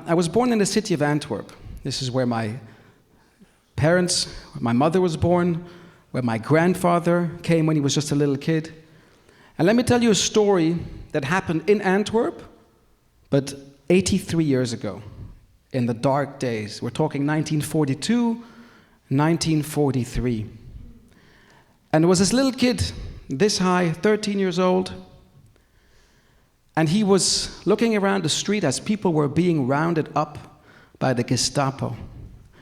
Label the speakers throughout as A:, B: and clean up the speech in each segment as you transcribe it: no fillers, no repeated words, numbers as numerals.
A: I was born in the city of Antwerp. This is where my mother was born, where my grandfather came when he was just a little kid. And let me tell you a story that happened in Antwerp, but 83 years ago, in the dark days. We're talking 1942, 1943. And there was this little kid, this high, 13 years old, and he was looking around the street as people were being rounded up by the Gestapo.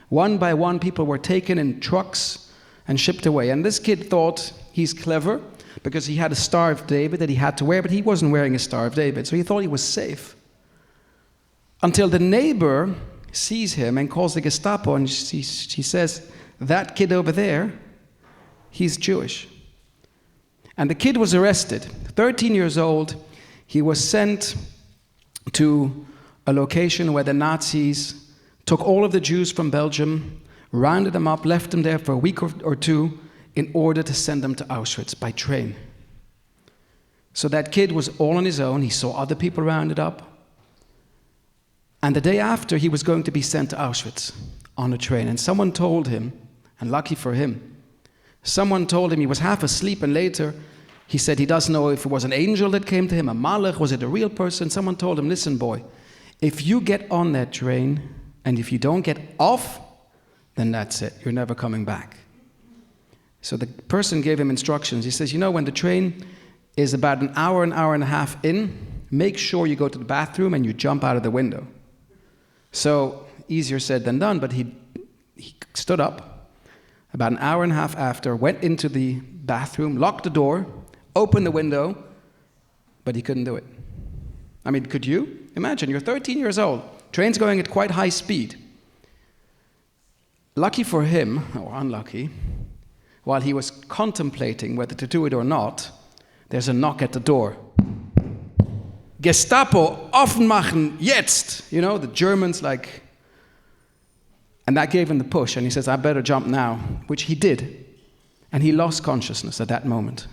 A: One by one, people were taken in trucks and shipped away. And this kid thought he's clever because he had a Star of David that he had to wear, but he wasn't wearing a Star of David, so he thought he was safe. Until the neighbor sees him and calls the Gestapo, and she says, "That kid over there, he's Jewish." And the kid was arrested. 13 years old, he was sent to a location where the Nazis took all of the Jews from Belgium, rounded them up, left them there for a week or two in order to send them to Auschwitz by train. So that kid was all on his own. He saw other people rounded up. And the day after, he was going to be sent to Auschwitz on a train. And someone told him, and lucky for him, someone told him, he was half asleep, and later he said he doesn't know if it was an angel that came to him, a malach, was it a real person? Someone told him, "Listen, boy, if you get on that train and if you don't get off, then that's it. You're never coming back." So the person gave him instructions. He says, when the train is about an hour and a half in, make sure you go to the bathroom and you jump out of the window. So easier said than done, but he stood up about an hour and a half after, went into the bathroom, locked the door, opened the window, but he couldn't do it. I mean, could you? Imagine, you're 13 years old, train's going at quite high speed. Lucky for him, or unlucky, while he was contemplating whether to do it or not, there's a knock at the door. "Gestapo, aufmachen, jetzt!" The Germans and that gave him the push, and he says, "I better jump now," which he did. And he lost consciousness at that moment.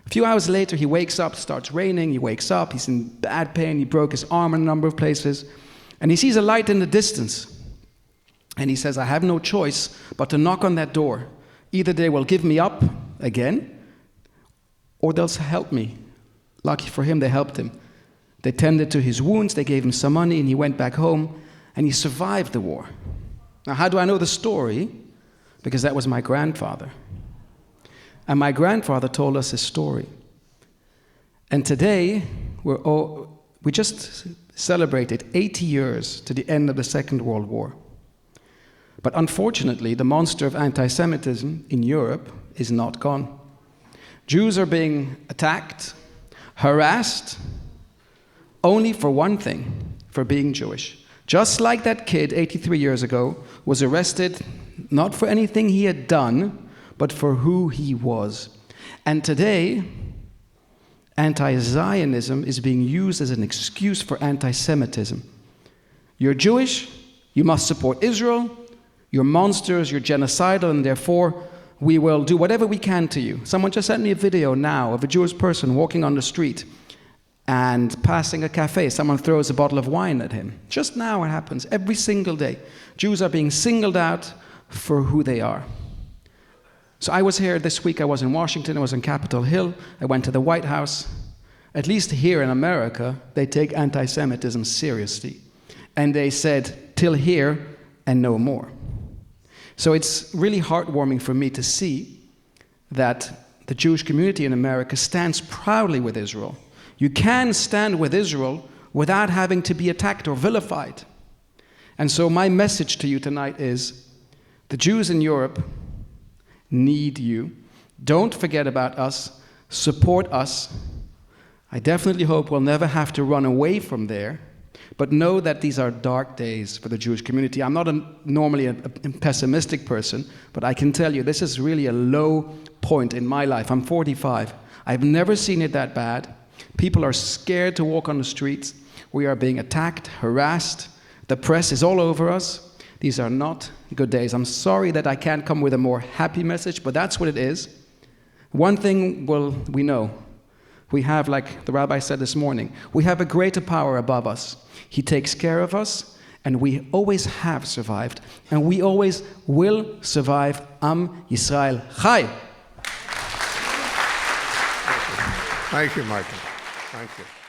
A: A few hours later, he wakes up, it starts raining, he wakes up, he's in bad pain, he broke his arm in a number of places, and he sees a light in the distance. And he says, "I have no choice but to knock on that door. Either they will give me up again, or they'll help me." Lucky for him, they helped him. They tended to his wounds, they gave him some money, and he went back home, and he survived the war. Now, how do I know the story? Because that was my grandfather. And my grandfather told us his story. And today, we just celebrated 80 years to the end of the Second World War. But unfortunately, the monster of anti-Semitism in Europe is not gone. Jews are being attacked, harassed, only for one thing, for being Jewish. Just like that kid 83 years ago was arrested not for anything he had done, but for who he was. And today, anti-Zionism is being used as an excuse for anti-Semitism. You're Jewish, you must support Israel, you're monsters, you're genocidal, and therefore we will do whatever we can to you. Someone just sent me a video now of a Jewish person walking on the street and passing a cafe. Someone throws a bottle of wine at him. Just now it happens every single day. Jews are being singled out for who they are. So I was here this week, I was in Washington, I was on Capitol Hill, I went to the White House. At least here in America, they take anti-Semitism seriously. And they said, till here and no more. So it's really heartwarming for me to see that the Jewish community in America stands proudly with Israel. You can stand with Israel without having to be attacked or vilified. And so my message to you tonight is, the Jews in Europe need you. Don't forget about us. Support us. I definitely hope we'll never have to run away from there. But know that these are dark days for the Jewish community. I'm not normally a pessimistic person, but I can tell you this is really a low point in my life. I'm 45. I've never seen it that bad. People are scared to walk on the streets. We are being attacked, harassed. The press is all over us. These are not good days. I'm sorry that I can't come with a more happy message, but that's what it is. One thing we know. We have, like the rabbi said this morning, we have a greater power above us. He takes care of us, And we always have survived, and we always will survive. Am Yisrael Chai.
B: Thank you, Michael. Thank you.